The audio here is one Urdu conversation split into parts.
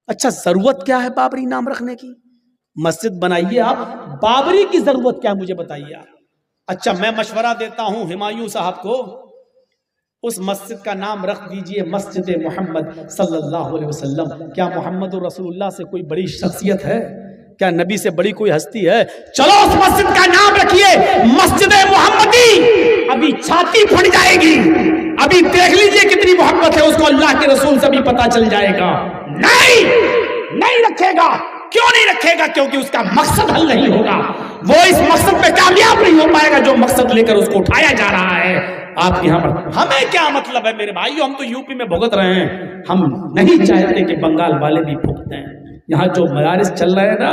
اچھا ضرورت کیا ہے بابری نام رکھنے کی؟ مسجد بنائیے آپ، بابری کی ضرورت کیا ہے مجھے بتائیے آپ۔ اچھا میں مشورہ دیتا ہوں ہمایوں صاحب کو، اس مسجد کا نام رکھ دیجئے مسجد محمد صلی اللہ علیہ وسلم۔ کیا محمد رسول اللہ سے کوئی بڑی شخصیت ہے؟ کیا نبی سے بڑی کوئی ہستی ہے؟ چلو اس مسجد کا نام رکھیے مسجد محمدی، ابھی چھاتی پھٹ جائے گی، ابھی دیکھ لیجئے کتنی محبت ہے اس کو اللہ کے رسول سے بھی پتا چل جائے گا۔ نہیں رکھے گا۔ کیوں نہیں رکھے گا؟ کیونکہ اس کا مقصد حل نہیں ہوگا، وہ اس مقصد پہ کامیاب نہیں ہو پائے گا جو مقصد لے کر اس کو اٹھایا جا رہا ہے آپ کے یہاں پر۔ ہمیں کیا مطلب ہے میرے بھائیو، ہم تو یو پی میں بھگت رہے ہیں، ہم نہیں چاہتے کہ بنگال والے بھی بھگتیں۔ یہاں جو مدارس چل رہے ہیں نا،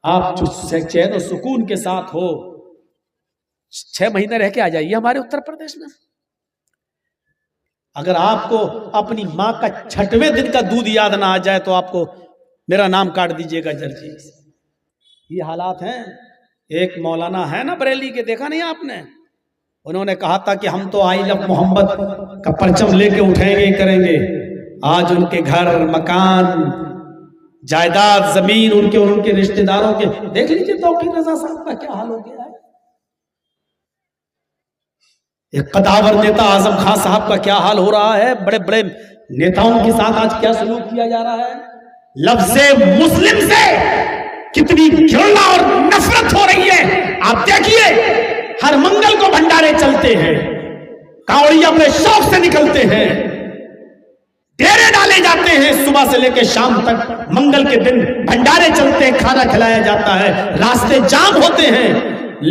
آپ جو چین و سکون کے ساتھ ہو، 6 مہینے رہ کے آ جائیے ہمارے اتر پردیش میں۔ اگر آپ کو اپنی ماں کا 6ویں دن کا دودھ یاد نہ آ جائے تو آپ کو میرا نام کاٹ دیجئے گا جرجیز۔ یہ حالات ہیں۔ ایک مولانا ہے نا بریلی کے، دیکھا نہیں آپ نے؟ انہوں نے کہا تھا کہ ہم تو آئی لو محمد کا پرچم لے کے اٹھیں گے کریں گے۔ آج ان کے گھر، مکان، جائیداد، زمین، ان کے رشتہ داروں کے، دیکھ لیجئے توقیر رضا صاحب کا کیا حال ہو گیا ہے۔ ایک قداور نیتا اعظم خان صاحب کا کیا حال ہو رہا ہے، بڑے بڑے نیتاؤں کے ساتھ آج کیا سلوک کیا جا رہا ہے۔ لفظ مسلم سے کتنی گھرنا اور نفرت ہو رہی ہے۔ آپ دیکھیے ہر منگل کو بھنڈارے چلتے ہیں، کاوڑیا اپنے شوق سے نکلتے ہیں، ڈیرے ڈالے جاتے ہیں، صبح سے لے کے شام تک منگل کے دن بھنڈارے چلتے ہیں، کھانا کھلایا جاتا ہے، راستے جام ہوتے ہیں،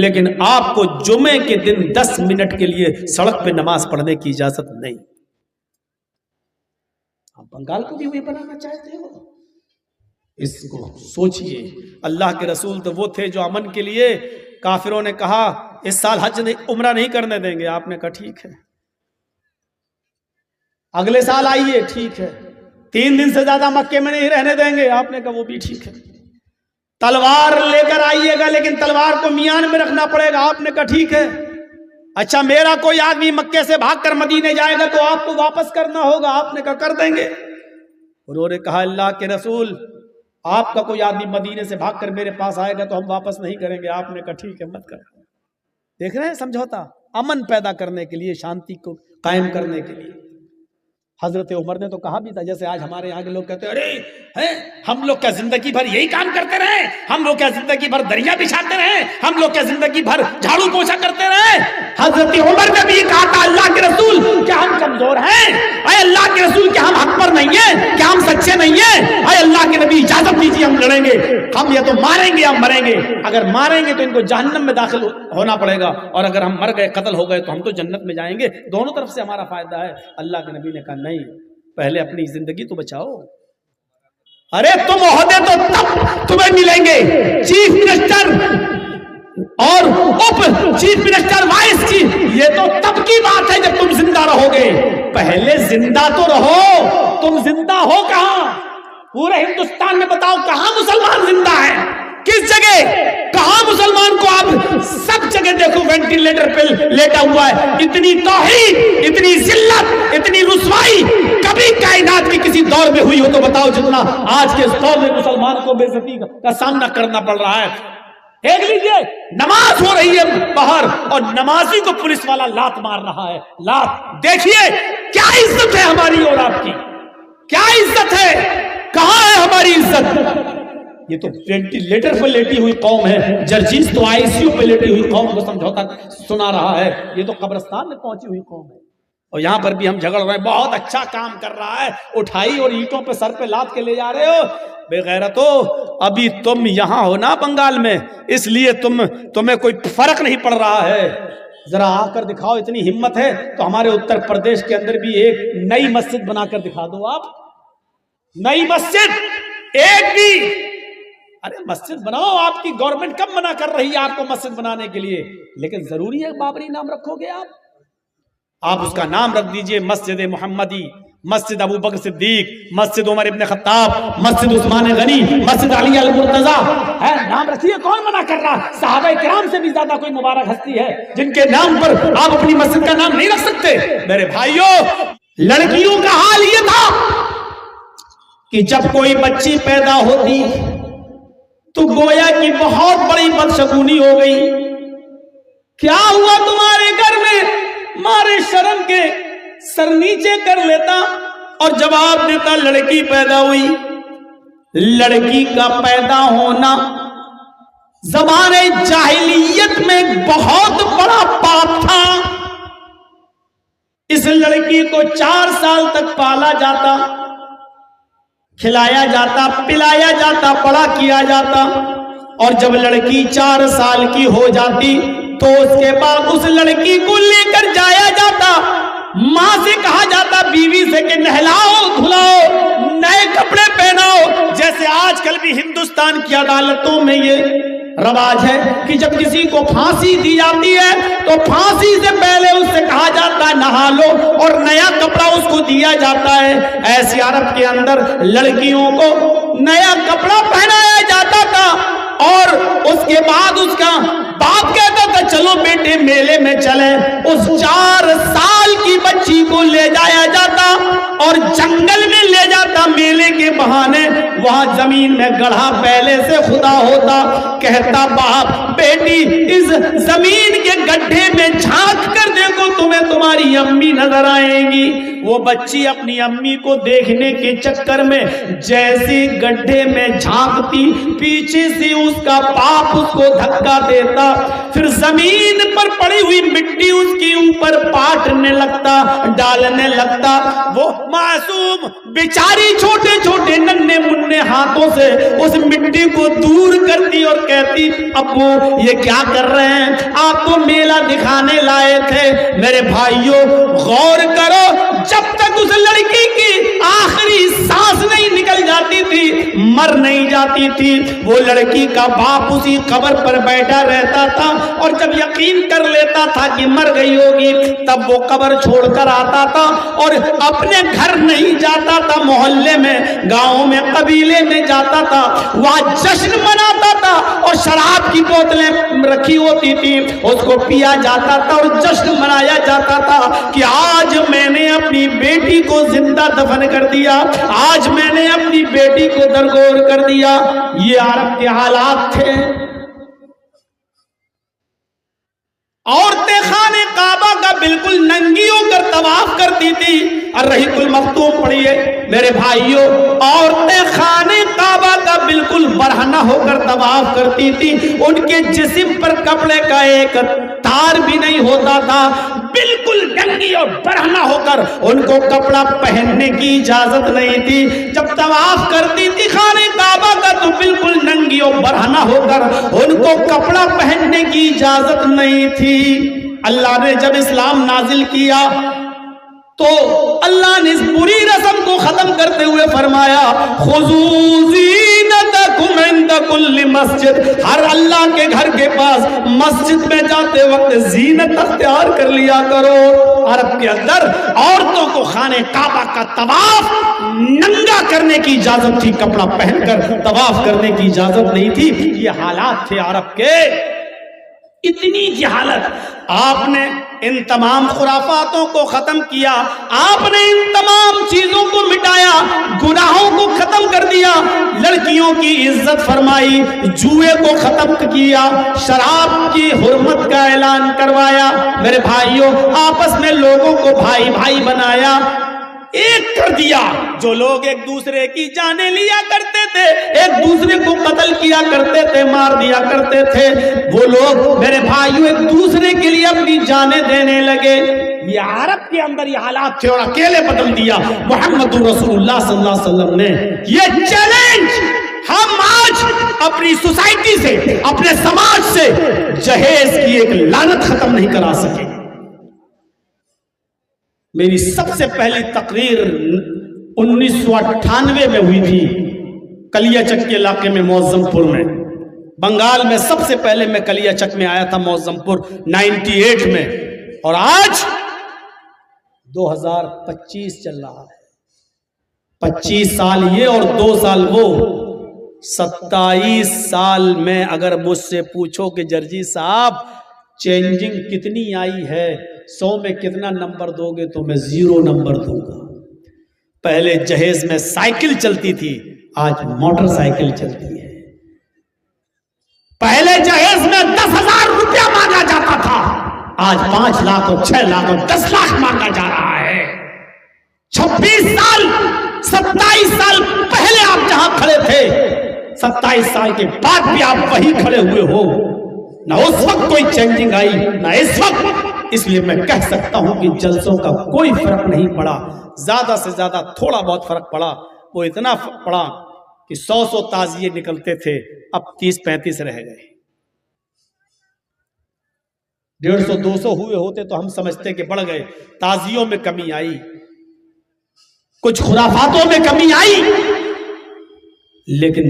لیکن آپ کو جمعے کے دن 10 منٹ کے لیے سڑک پہ نماز پڑھنے کی اجازت نہیں۔ آپ بنگال کو بھی وہی بنانا چاہتے ہو؟ اس کو سوچئے۔ اللہ کے رسول تو وہ تھے جو امن کے لیے، کافروں نے کہا اس سال حج عمرہ نہیں کرنے دیں گے، آپ نے کہا ٹھیک ہے، اگلے سال آئیے، ٹھیک ہے، 3 دن سے زیادہ مکے میں نہیں رہنے دیں گے، آپ نے کہا وہ بھی ٹھیک ہے، تلوار لے کر آئیے گا لیکن تلوار کو میان میں رکھنا پڑے گا، آپ نے کہا ٹھیک ہے۔ اچھا میرا کوئی آدمی مکے سے بھاگ کر مدینے جائے گا تو آپ کو واپس کرنا ہوگا، آپ نے کہا کر دیں گے۔ انہوں نے کہا اللہ کے رسول آپ کا کوئی آدمی مدینے سے بھاگ کر میرے پاس آئے گا تو ہم واپس نہیں کریں گے، آپ نے کہا ٹھیک ہے مت کر۔ دیکھ رہے ہیں سمجھوتا، امن پیدا کرنے کے لیے، شانتی کو قائم کرنے کے لیے۔ حضرت عمر نے تو کہا بھی تھا، جیسے آج ہمارے یہاں کے لوگ کہتے ہیں ارے ہم لوگ کیا زندگی بھر یہی کام کرتے رہے، ہم لوگ کیا زندگی بھر دریا بچھاتے رہے، ہم لوگ کیا زندگی بھر جھاڑو پوچھا کرتے رہے۔ حضرت عمر نے بھی یہ کہا تھا اللہ کے رسول کیا ہم کمزور ہیں؟ اے اللہ کے رسول کیا ہم حق پر نہیں ہیں؟ کیا ہم سچے نہیں ہیں؟ اے اللہ کے نبی اجازت دیجیے ہم لڑیں گے، ہم یا تو ماریں گے یا مریں گے، اگر ماریں گے تو ان کو جہنم میں داخل ہونا پڑے گا، اور اگر ہم مر گئے، قتل ہو گئے تو ہم تو جنت میں جائیں گے، دونوں طرف سے ہمارا فائدہ ہے۔ اللہ کے نبی نے کہا نہیں، پہلے اپنی زندگی تو بچاؤ۔ ارے تم عہدے تو تب تمہیں ملیں گے، چیف منسٹر اور اپ چیف منسٹر، وائس چیف، یہ تو تب کی بات ہے جب تم زندہ رہو گے، پہلے زندہ تو رہو۔ تم زندہ ہو کہاں؟ پورے ہندوستان میں بتاؤ کہاں مسلمان زندہ ہے؟ کس جگہ؟ کہاں مسلمان کو آپ سب جگہ دیکھو وینٹیلیٹر پہ لیٹا ہوا ہے۔ اتنی توہین، اتنی ذلت، اتنی رسوائی کبھی کائنات کی کسی دور میں ہوئی ہو تو بتاؤ جتنا آج کے اس دور میں مسلمان کو بے عزتی کا سامنا کرنا پڑ رہا ہے۔ دیکھ لیجئے نماز ہو رہی ہے باہر اور نمازی کو پولیس والا لات مار رہا ہے، لات۔ دیکھیے کیا عزت ہے ہماری اور آپ کی، کیا عزت ہے، کہاں ہے ہماری عزت؟ یہ تو وینٹیلیٹر پہ لیٹی ہوئی قوم ہے، جرجیز تو ICU پہ لیٹی ہوئی قوم کو سمجھوتا سنا رہا ہے، یہ تو قبرستان میں پہنچی ہوئی قوم ہے۔ اور یہاں پر بھی ہم جھگڑ رہے ہیں، بہت اچھا کام کر رہا ہے، اٹھائی اور اینٹوں پہ سر پہ لاد کے لے جا رہے ہو، بے غیرتو۔ ابھی تم یہاں ہو نا بنگال میں، اس لیے تمہیں کوئی فرق نہیں پڑ رہا ہے۔ ذرا آ کر دکھاؤ، اتنی ہمت ہے تو ہمارے اتر پردیش کے اندر بھی ایک نئی مسجد بنا کر دکھا دو آپ، نئی مسجد ایک بھی۔ ارے مسجد بناؤ، آپ کی گورنمنٹ کب منع کر رہی ہے آپ کو مسجد بنانے کے لیے؟ لیکن ضروری ہے بابری نام رکھو گے آپ اس کا نام رکھ دیجئے مسجد محمدی، مسجد ابو بکر صدیق، مسجد عمر ابن خطاب، مسجد عثمان غنی، مسجد علی المرتضیٰ، ہے نام رکھیے، کون منع کر رہا؟ صحابہ کرام سے بھی زیادہ کوئی مبارک ہستی ہے جن کے نام پر آپ اپنی مسجد کا نام نہیں رکھ سکتے؟ میرے بھائیوں، لڑکیوں کا حال یہ تھا کہ جب کوئی بچی پیدا ہوتی تو گویا کہ بہت بڑی بدشگونی ہو گئی. کیا ہوا تمہارے گھر میں؟ مارے شرم کے سر نیچے کر لیتا اور جواب دیتا لڑکی پیدا ہوئی. لڑکی کا پیدا ہونا زمانے جاہلیت میں بہت بڑا پاپ تھا. اس لڑکی کو 4 سال تک پالا جاتا، کھلایا جاتا، پلایا جاتا، بڑا کیا جاتا، اور جب لڑکی 4 سال کی ہو جاتی تو اس کے بعد اس لڑکی کو لے کر جایا جاتا. ماں سے کہا جاتا، بیوی سے، کہ نہلاؤ دھلاؤ، نئے کپڑے پہناؤ. جیسے آج کل بھی ہندوستان کی عدالتوں میں یہ رواج ہے کہ جب کسی کو پھانسی دی جاتی ہے تو پھانسی سے پہلے اس سے کہا جاتا ہے نہا لو، اور نیا کپڑا اس کو دیا جاتا ہے. ایسے عرب کے اندر لڑکیوں کو نیا کپڑا پہنایا جاتا تھا، اور اس کے بعد اس کا باپ کہتا تھا چلو بیٹے میلے میں چلیں. اس 4 سال کی بچی کو لے جایا جاتا اور جنگل میں لے جاتا میلے کے بہانے. وہاں زمین میں گڑھا پہلے سے خدا ہوتا. کہتا باپ بیٹی اس زمین کے گڈھے میں جھانک کر دیکھو، تمہیں تمہاری امی نظر آئیں گی. وہ بچی اپنی امی کو دیکھنے کے چکر میں جیسی گڈھے میں جھانکتی، پیچھے سے اس کا باپ اس کو دھکا دیتا، پھر زمین پر پڑی ہوئی مٹی اس کے اوپر پاٹنے لگتا، ڈالنے لگتا. وہ معصوم بیچاری چھوٹے چھوٹے ننھے منھے ہاتھوں سے اس مٹی کو دور کرتی اور کہتی ابو یہ کیا کر رہے ہیں؟ آپ کو میلہ دکھانے لائے تھے. میرے بھائیوں غور کرو، جب تک اس لڑکی کی آخری سانس نہیں نکل جاتی تھی، مر نہیں جاتی تھی، وہ لڑکی کا باپ اسی قبر پر بیٹھا رہتا تھا، اور جب یقین کر لیتا تھا کہ مر گئی ہوگی تب وہ قبر چھوڑ کر آتا تھا اور اپنے گھر نہیں جاتا تھا، محلے میں، گاؤں میں، قبیلے میں جاتا تھا، وہاں جشن مناتا تھا، اور شراب کی بوتلیں رکھی ہوتی تھی، اس کو پیا جاتا تھا اور جشن منایا جاتا تھا کہ آج میں نے اپنی بیٹی کو زندہ دفن کر دیا، آج میں نے اپنی بیٹی کو درگور کر دیا. یہ عرب کے حالات تھے. عورتیں خانے کعبہ کا بالکل ننگی ہو کر طواف کرتی تھی. الرحیق المختوم پڑھیے میرے بھائیوں، عورتیں خانے کعبہ کا بالکل برہنہ ہو کر طواف کرتی تھی. ان کے جسم پر کپڑے کا ایک تار بھی نہیں ہوتا تھا، بالکل ننگی اور برہنہ ہو کر. ان کو کپڑا پہننے کی اجازت نہیں تھی. جب طواف کرتی تھی خانے کعبہ کا تو بالکل ننگی اور برہنہ ہو کر، ان کو کپڑا پہننے کی اجازت نہیں تھی. اللہ نے جب اسلام نازل کیا تو اللہ نے اس بری رسم کو ختم کرتے ہوئے فرمایا خذوا زینتکم عند کل مسجد. ہر اللہ کے گھر کے پاس مسجد میں جاتے وقت زینت اختیار کر لیا کرو. عرب کے اندر عورتوں کو خانے کعبہ کا طواف ننگا کرنے کی اجازت تھی، کپڑا پہن کر طواف کرنے کی اجازت نہیں تھی. یہ حالات تھے عرب کے. اتنی جہالت. آپ نے ان تمام خرافاتوں کو ختم کیا، آپ نے ان تمام چیزوں کو مٹایا، گناہوں کو ختم کر دیا، لڑکیوں کی عزت فرمائی، جوئے کو ختم کیا، شراب کی حرمت کا اعلان کروایا. میرے بھائیوں آپس میں لوگوں کو بھائی بھائی بنایا، ایک کر دیا. جو لوگ ایک دوسرے کی جانیں لیا کرتے تھے، ایک دوسرے کو قتل کیا کرتے تھے، مار دیا کرتے تھے، وہ لوگ میرے بھائیوں ایک دوسرے کے لیے اپنی جانیں دینے لگے. یہ عرب کے اندر یہ حالات تھے اور اکیلے بدل دیا محمد رسول اللہ صلی اللہ علیہ وسلم نے. یہ چیلنج ہم آج اپنی سوسائٹی سے، اپنے سماج سے جہیز کی ایک لعنت ختم نہیں کرا سکے. میری سب سے پہلی تقریر 1998 میں ہوئی تھی کلیا چک کے علاقے میں، معظم پور میں، بنگال میں. سب سے پہلے میں کلیا چک میں آیا تھا معظم پور 98 میں، اور آج 2025 چل رہا ہے. 25 سال یہ اور 2 سال وہ، 27 سال میں اگر مجھ سے پوچھو کہ جرجی صاحب چینجنگ کتنی آئی ہے، 100 میں کتنا نمبر دو گے تو میں 0 نمبر دوں گا. پہلے جہیز میں سائیکل چلتی تھی، آج موٹر سائیکل چلتی ہے۔ پہلے جہیز میں 10,000 روپیہ مانگا جاتا تھا، آج 5 لاکھ اور 6 لاکھ اور 10 لاکھ مانگا جا رہا ہے۔ 26 سال 27 سال پہلے آپ جہاں کھڑے تھے، 27 سال کے بعد بھی آپ وہی کھڑے ہوئے ہو۔ نہ اس وقت کوئی چینجنگ آئی نہ اس وقت، اس لیے میں کہہ سکتا ہوں کہ جلسوں کا کوئی فرق نہیں پڑا، زیادہ سے زیادہ تھوڑا بہت فرق پڑا، وہ اتنا پڑا کہ 100 تعزیے نکلتے تھے، اب 30-35 رہ گئے۔ 150-200 ہوئے ہوتے تو ہم سمجھتے کہ بڑھ گئے۔ تعزیوں میں کمی آئی، کچھ خرافاتوں میں کمی آئی، لیکن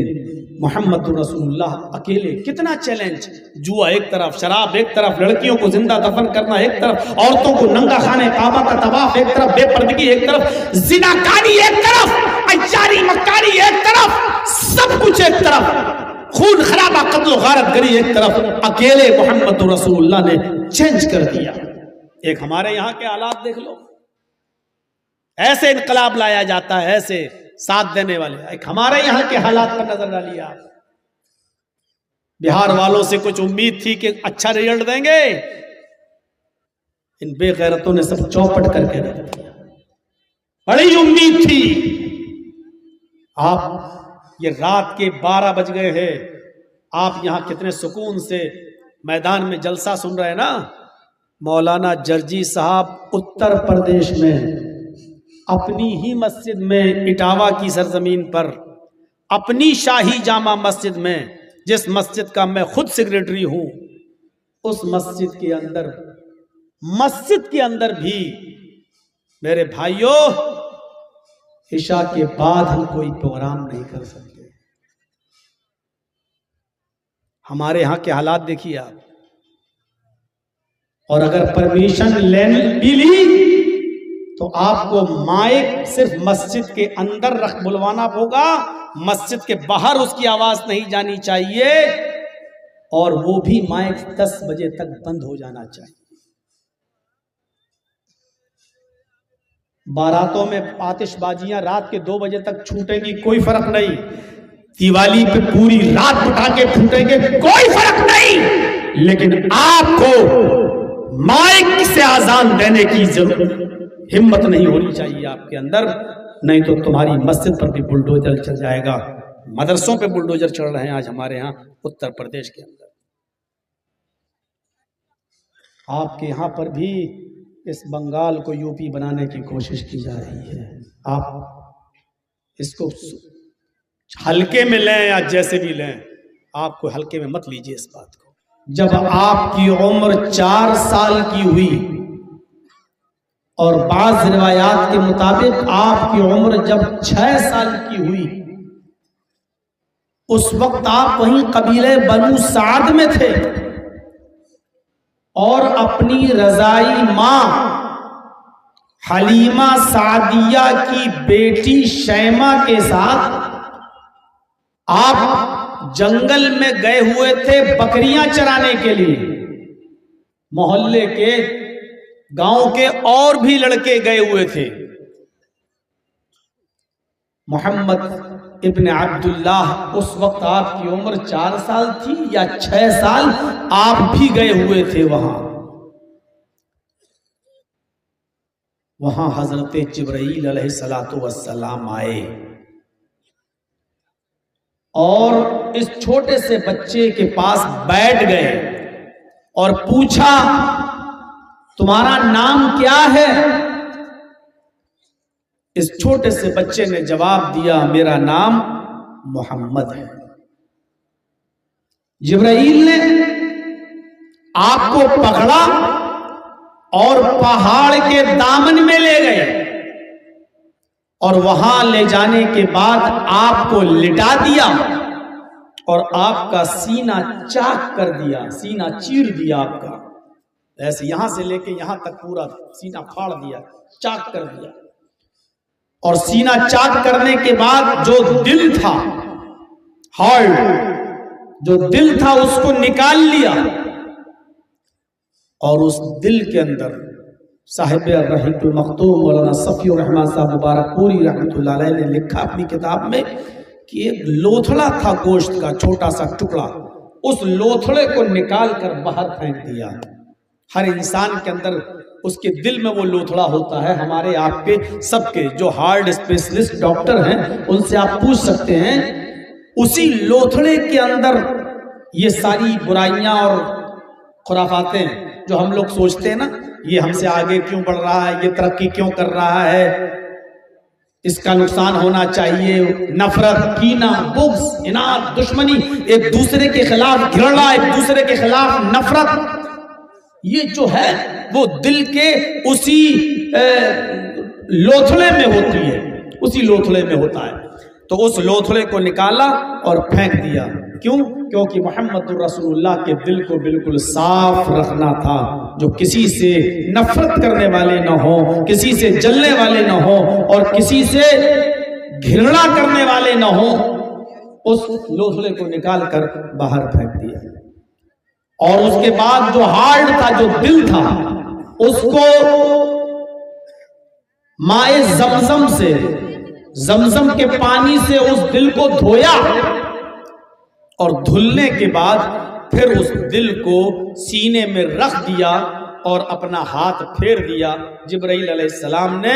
محمد رسول اللہ اکیلے کتنا چیلنج، جوا ایک طرف، شراب ایک طرف، لڑکیوں کو زندہ دفن کرنا ایک طرف، عورتوں کو ننگا خانے کعبہ کا طواف ایک طرف، بے پردگی ایک طرف، زناکاری ایک طرف، عیاری مکاری ایک طرف، سب کچھ ایک طرف، خون خرابہ قتل و غارت گری ایک طرف، اکیلے محمد رسول اللہ نے چینج کر دیا۔ ایک ہمارے یہاں کے حالات دیکھ لو، ایسے انقلاب لایا جاتا ہے، ایسے ساتھ دینے والے۔ ایک ہمارے یہاں کے حالات پر نظر ڈالیے آپ، بہار والوں سے کچھ امید تھی کہ اچھا رزلٹ دیں گے، ان بے غیرتوں نے سب چوپٹ کر کے رکھ دیا۔ بڑی امید تھی، آپ یہ رات کے 12 بج گئے ہیں، آپ یہاں کتنے سکون سے میدان میں جلسہ سن رہے ہیں نا۔ مولانا جرجی صاحب اتر پردیش میں اپنی ہی مسجد میں، اٹاوا کی سرزمین پر، اپنی شاہی جامع مسجد میں، جس مسجد کا میں خود سیکریٹری ہوں، اس مسجد کے اندر بھی میرے بھائیوں عشاء کے بعد ہم کوئی پروگرام نہیں کر سکتے۔ ہمارے یہاں کے حالات دیکھیے آپ، اور اگر پرمیشن بھی لی تو آپ کو مائک صرف مسجد کے اندر بلوانا ہوگا، مسجد کے باہر اس کی آواز نہیں جانی چاہیے، اور وہ بھی مائک 10 بجے تک بند ہو جانا چاہیے۔ باراتوں میں آتش بازیاں رات کے 2 بجے تک چھوٹیں گی، کوئی فرق نہیں۔ دیوالی پہ پوری رات پٹاخے پھوٹیں گے، کوئی فرق نہیں، لیکن آپ کو مائک سے آزان دینے کی ضرورت ہمت نہیں ہونی چاہیے آپ کے اندر، نہیں تو تمہاری مسجد پر بھی بلڈوزر چل جائے گا۔ مدرسوں پہ بلڈوزر چل رہے ہیں آج ہمارے ہاں اتر پردیش کے اندر۔ آپ کے یہاں پر بھی اس بنگال کو یو پی بنانے کی کوشش کی جا رہی ہے، آپ اس کو ہلکے میں لیں یا جیسے بھی لیں، آپ کو ہلکے میں مت لیجیے اس بات کو۔ جب آپ کی عمر 4 سال کی ہوئی، اور بعض روایات کے مطابق آپ کی عمر جب 6 سال کی ہوئی، اس وقت آپ وہیں قبیلہ بنو سعد میں تھے، اور اپنی رضائی ماں حلیمہ سعدیہ کی بیٹی شیمہ کے ساتھ آپ جنگل میں گئے ہوئے تھے بکریاں چرانے کے لیے۔ محلے کے، گاؤں کے اور بھی لڑکے گئے ہوئے تھے۔ محمد ابن عبداللہ، اس وقت آپ کی عمر 4 سال تھی یا 6 سال، آپ بھی گئے ہوئے تھے وہاں حضرت جبرائیل علیہ السلام آئے، اور اس چھوٹے سے بچے کے پاس بیٹھ گئے اور پوچھا تمہارا نام کیا ہے؟ اس چھوٹے سے بچے نے جواب دیا میرا نام محمد ہے۔ جبرائیل نے آپ کو پکڑا اور پہاڑ کے دامن میں لے گئے، اور وہاں لے جانے کے بعد آپ کو لٹا دیا اور آپ کا سینہ چاک کر دیا، سینہ چیر دیا آپ کا، ایسے یہاں سے لے کے یہاں تک پورا سینہ پھاڑ دیا، چاک کر دیا، اور سینہ چاک کرنے کے بعد جو دل تھا، ہارٹ جو دل تھا، اس کو نکال لیا، اور اس دل کے اندر صاحب الرحیق المختوم مولانا صفی الرحمن صاحب مبارک پوری رحمۃ اللہ علیہ نے لکھا اپنی کتاب میں کہ ایک لوتھڑا تھا گوشت کا چھوٹا سا ٹکڑا، اس لوتھڑے کو نکال کر باہر پھینک دیا۔ ہر انسان کے اندر اس کے دل میں وہ لوتھڑا ہوتا ہے، ہمارے آپ کے سب کے جو ہارٹ اسپیشلسٹ ڈاکٹر ہیں ان سے آپ پوچھ سکتے ہیں، اسی لوتھڑے کے اندر یہ ساری برائیاں اور خرافاتیں جو ہم لوگ سوچتے ہیں نا، یہ ہم سے آگے کیوں بڑھ رہا ہے، یہ ترقی کیوں کر رہا ہے، اس کا نقصان ہونا چاہیے، نفرت، کینہ، بغض، اناد، دشمنی، ایک دوسرے کے خلاف گھرنا، ایک دوسرے کے خلاف نفرت، یہ جو ہے وہ دل کے اسی لوتھڑے میں ہوتی ہے، اسی لوتھڑے میں ہوتا ہے۔ تو اس لوتھڑے کو نکالا اور پھینک دیا۔ کیوں؟ کیونکہ محمد رسول اللہ کے دل کو بالکل صاف رکھنا تھا، جو کسی سے نفرت کرنے والے نہ ہوں، کسی سے جلنے والے نہ ہوں اور کسی سے گھرنا کرنے والے نہ ہوں۔ اس لوتھڑے کو نکال کر باہر پھینک دیا، اور اس کے بعد جو ہارٹ تھا، جو دل تھا، اس کو مائے زمزم سے، زمزم کے پانی سے اس دل کو دھویا، اور دھلنے کے بعد پھر اس دل کو سینے میں رکھ دیا اور اپنا ہاتھ پھیر دیا۔ جبرائیل علیہ السلام نے،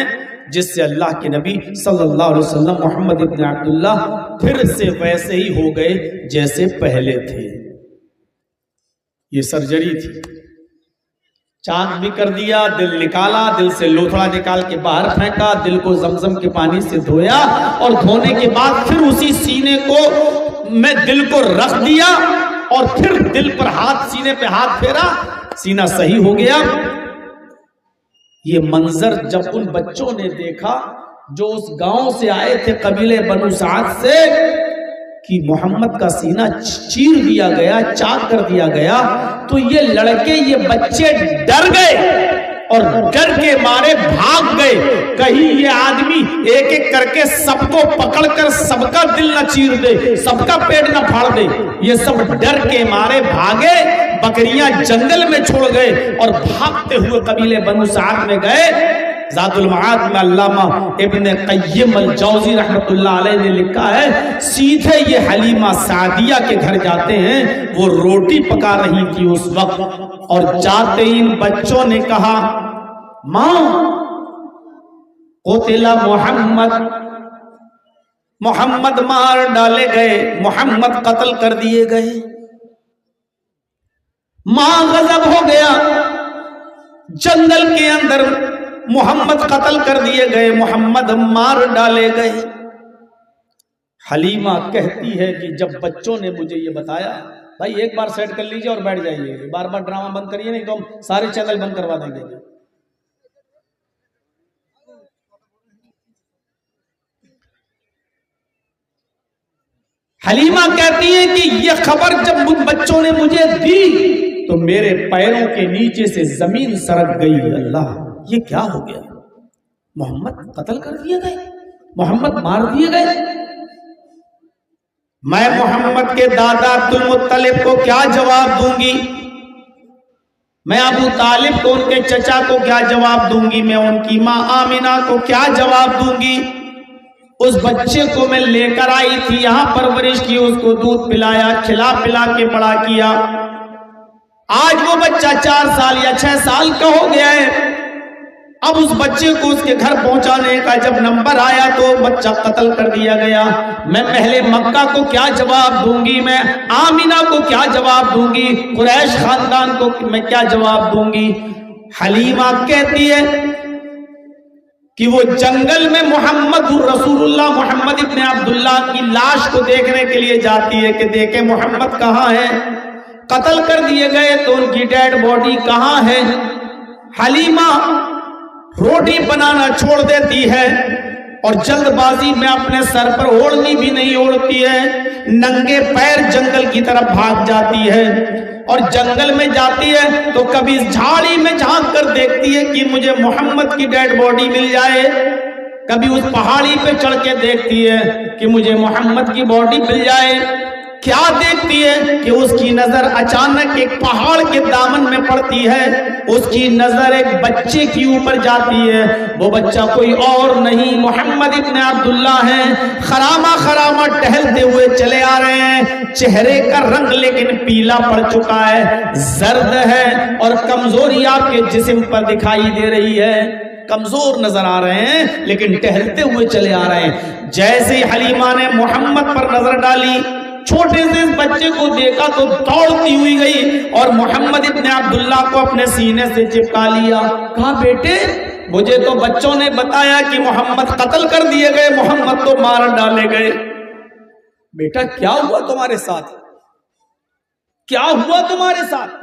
جس سے اللہ کے نبی صلی اللہ علیہ وسلم محمد ابن عبداللہ پھر سے ویسے ہی ہو گئے جیسے پہلے تھے۔ یہ سرجری تھی، چاک بھی کر دیا، دل نکالا، دل سے لوتھڑا نکال کے باہر پھینکا، دل کو زمزم کے پانی سے دھویا، اور دھونے کے بعد پھر اسی سینے کو میں دل کو رکھ دیا، اور پھر دل پر ہاتھ، سینے پہ ہاتھ پھیرا، سینہ صحیح ہو گیا۔ یہ منظر جب ان بچوں نے دیکھا جو اس گاؤں سے آئے تھے قبیلے بنو سعد سے، کہ محمد کا سینہ چیر دیا گیا، چاک کر دیا گیا، تو یہ لڑکے، یہ بچے ڈر گئے اور ڈر کے مارے بھاگ گئے، کہیں یہ آدمی ایک ایک کر کے سب کو پکڑ کر سب کا دل نہ چیر دے، سب کا پیٹ نہ پھاڑ دے۔ یہ سب ڈر کے مارے بھاگے، بکریاں جنگل میں چھوڑ گئے اور بھاگتے ہوئے قبیلے بنو سعد میں گئے۔ زاد المعاد میں علامہ ابن قیم الجوزی رحمت اللہ علیہ نے لکھا ہے، سیدھے یہ حلیمہ سعدیہ کے گھر جاتے ہیں، وہ روٹی پکا رہی تھی اس وقت، اور جاتے ہی ان بچوں نے کہا، ماں قتل محمد، محمد مار ڈالے گئے، محمد قتل کر دیے گئے۔ ماں غضب ہو گیا، جنگل کے اندر محمد قتل کر دیے گئے، محمد مار ڈالے گئے۔ حلیمہ کہتی ہے کہ جب بچوں نے مجھے یہ بتایا، بھائی ایک بار سیٹ کر لیجئے اور بیٹھ جائیے، بار بار ڈرامہ بند کریے، نہیں تو ہم سارے چینل بند کروا دیں گے۔ حلیمہ کہتی ہے کہ یہ خبر جب ان بچوں نے مجھے دی تو میرے پیروں کے نیچے سے زمین سرک گئی۔ اللہ، یہ کیا ہو گیا؟ محمد قتل کر دیے گئے، محمد مار دیے گئے۔ میں محمد کے دادا عبد المطلب کو کیا جواب دوں گی؟ میں ابو طالب کو، ان کے چچا کو کیا جواب دوں گی؟ میں ان کی ماں آمینہ کو کیا جواب دوں گی؟ اس بچے کو میں لے کر آئی تھی، یہاں پرورش کی، اس کو دودھ پلایا، کھلا پلا کے بڑا کیا۔ آج وہ بچہ 4 سال یا 6 سال کا ہو گیا ہے۔ اب اس بچے کو اس کے گھر پہنچانے کا جب نمبر آیا تو بچہ قتل کر دیا گیا۔ میں اہل مکہ کو کیا جواب دوں گی؟ میں آمینہ کو کیا جواب دوں گی؟ قریش خاندان کو میں کیا جواب دوں گی؟ حلیمہ کہتی ہے کہ وہ جنگل میں محمد رسول اللہ، محمد ابن عبداللہ کی لاش کو دیکھنے کے لیے جاتی ہے کہ دیکھیں محمد کہاں ہے، قتل کر دیے گئے تو ان کی ڈیڈ باڈی کہاں ہے۔ حلیمہ روٹی بنانا چھوڑ دیتی ہے اور جلد بازی میں اپنے سر پر اوڑھنی بھی نہیں اوڑھتی ہے، ننگے پیر جنگل کی طرف بھاگ جاتی ہے، اور جنگل میں جاتی ہے تو کبھی جھاڑی میں جھانک کر دیکھتی ہے کہ مجھے محمد کی ڈیڈ باڈی مل جائے، کبھی اس پہاڑی پہ چڑھ کے دیکھتی ہے کہ مجھے محمد کی باڈی مل جائے۔ کیا دیکھتی ہے کہ اس کی نظر اچانک ایک پہاڑ کے دامن میں پڑتی ہے. اس کی نظر ایک بچے کی اوپر جاتی ہے. وہ بچہ کوئی اور نہیں محمد ابن عبداللہ ہے. خرامہ ٹہلتے ہوئے چلے آ رہے ہیں. چہرے کا رنگ لیکن پیلا پڑ چکا ہے, زرد ہے, اور کمزوری آپ کے جسم پر دکھائی دے رہی ہے. کمزور نظر آ رہے ہیں لیکن ٹہلتے ہوئے چلے آ رہے ہیں. جیسے حلیمہ نے محمد پر نظر ڈالی, چھوٹے سے اس بچے کو دیکھا تو دوڑتی ہوئی گئی اور محمد ابن عبداللہ کو اپنے سینے سے چپکا لیا. کہا بیٹے مجھے تو بچوں نے بتایا کہ محمد قتل کر دیے گئے, محمد تو مار ڈالے گئے. بیٹا کیا ہوا تمہارے ساتھ, کیا ہوا تمہارے ساتھ؟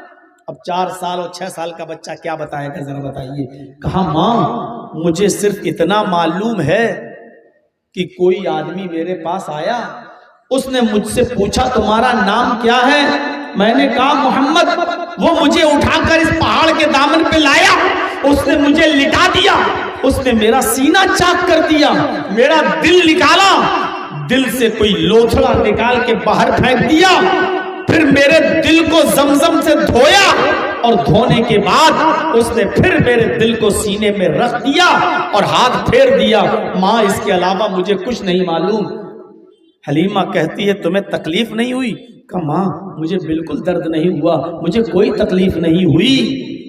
اب 4 سال اور 6 سال کا بچہ کیا بتائے گا ذرا بتائیے. کہا ماں مجھے صرف اتنا معلوم ہے کہ کوئی آدمی میرے پاس آیا, اس نے مجھ سے پوچھا تمہارا نام کیا ہے؟ میں نے کہا محمد. وہ مجھے اٹھا کر اس پہاڑ کے دامن پہ لایا, اس نے مجھے لٹا دیا, اس نے میرا سینہ چاک کر دیا, میرا دل نکالا, دل سے کوئی لوتھڑا نکال کے باہر پھینک دیا, پھر میرے دل کو زمزم سے دھویا, اور دھونے کے بعد اس نے پھر میرے دل کو سینے میں رکھ دیا اور ہاتھ پھیر دیا. ماں اس کے علاوہ مجھے کچھ نہیں معلوم. حلیمہ کہتی ہے تمہیں تکلیف نہیں ہوئی؟ کہا ماں مجھے بالکل درد نہیں ہوا, مجھے کوئی تکلیف نہیں ہوئی,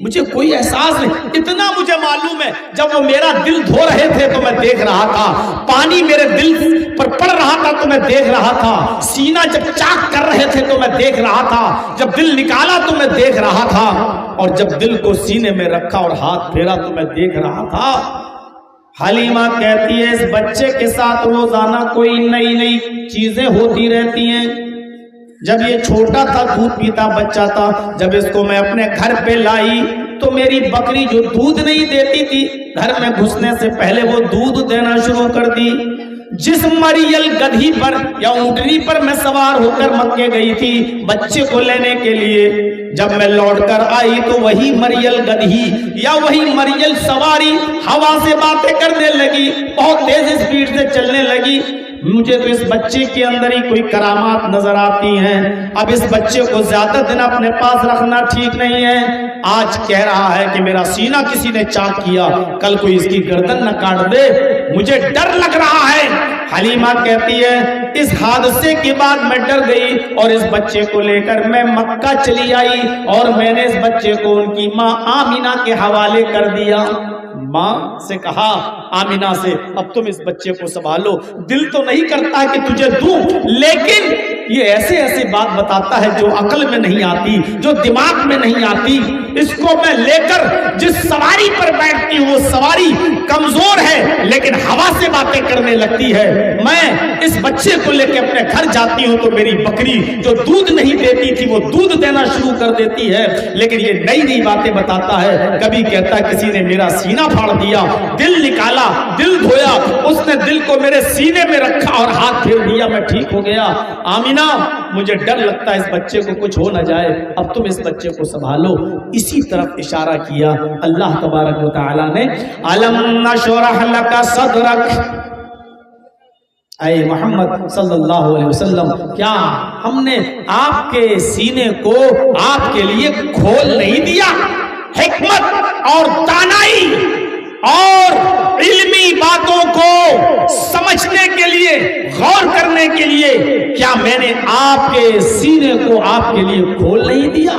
مجھے کوئی احساس نہیں. اتنا مجھے معلوم ہے جب وہ میرا دل دھو رہے تھے تو میں دیکھ رہا تھا, پانی میرے دل پر پڑ رہا تھا تو میں دیکھ رہا تھا, سینہ جب چاک کر رہے تھے تو میں دیکھ رہا تھا, جب دل نکالا تو میں دیکھ رہا تھا, اور جب دل کو سینے میں رکھا اور ہاتھ پھیرا تو میں دیکھ رہا تھا. حلیمہ کہتی ہے اس بچے کے ساتھ روزانہ کوئی نئی نئی چیزیں ہوتی رہتی ہیں. جب یہ چھوٹا تھا دودھ پیتا بچہ تھا, جب اس کو میں اپنے گھر پہ لائی تو میری بکری جو دودھ نہیں دیتی تھی گھر میں گھسنے سے پہلے وہ دودھ دینا شروع کر دی. جس مریل گدھی پر یا اونٹنی پر میں سوار ہو کر مکے گئی تھی بچے کو لینے کے لیے, جب میں لوٹ کر آئی تو وہی مریل گدھی یا وہی مریل سواری ہوا سے باتیں کرنے لگی, بہت تیز اسپیڈ سے چلنے لگی. مجھے تو اس بچے کے اندر ہی کوئی کرامات نظر آتی ہیں. اب اس بچے کو زیادہ دن اپنے پاس رکھنا ٹھیک نہیں ہے. آج کہہ رہا ہے کہ میرا سینہ کسی نے چاک کیا, کل کوئی اس کی گردن نہ کاٹ دے, مجھے ڈر لگ رہا ہے. حلیمہ کہتی ہے اس حادثے کے بعد میں ڈر گئی اور اس بچے کو لے کر میں مکہ چلی آئی, اور میں نے اس بچے کو ان کی ماں آمینہ کے حوالے کر دیا. ماں سے کہا آمینہ سے اب تم اس بچے کو سنبھالو, دل تو نہیں کرتا کہ تجھے دوں, لیکن یہ ایسے ایسے بات بتاتا ہے جو عقل میں نہیں آتی, جو دماغ میں نہیں آتی. اس کو میں لے کر جس سواری پر بیٹھتی ہوں وہ سواری کمزور ہے لیکن ہوا سے باتیں کرنے لگتی ہے. میں اس بچے کو لے کے اپنے گھر جاتی ہوں تو میری بکری جو دودھ نہیں دیتی تھی وہ دودھ دینا شروع کر دیتی ہے, لیکن یہ نئی نئی باتیں بتاتا ہے. کبھی کہتا ہے کسی نے میرا سینہ پھاڑ دیا, دل نکالا, دل دھویا, اس نے دل کو میرے سینے میں رکھا اور ہاتھ پھیر دیا, میں ٹھیک ہو گیا. آمینہ مجھے ڈر لگتا ہے اس بچے کو کچھ ہو نہ جائے, اب تم اس بچے کو سنبھالو. اسی طرف اشارہ کیا اللہ تبارک و تعالی نے, الم نشرح لک صدرک, اے محمد صلی اللہ علیہ وسلم کیا ہم نے آپ کے سینے کو آپ کے لیے کھول نہیں دیا؟ حکمت اور دانائی اور علمی باتوں کو سمجھنے کے لیے, غور کرنے کے لیے, کیا میں نے آپ کے سینے کو آپ کے لیے کھول نہیں دیا؟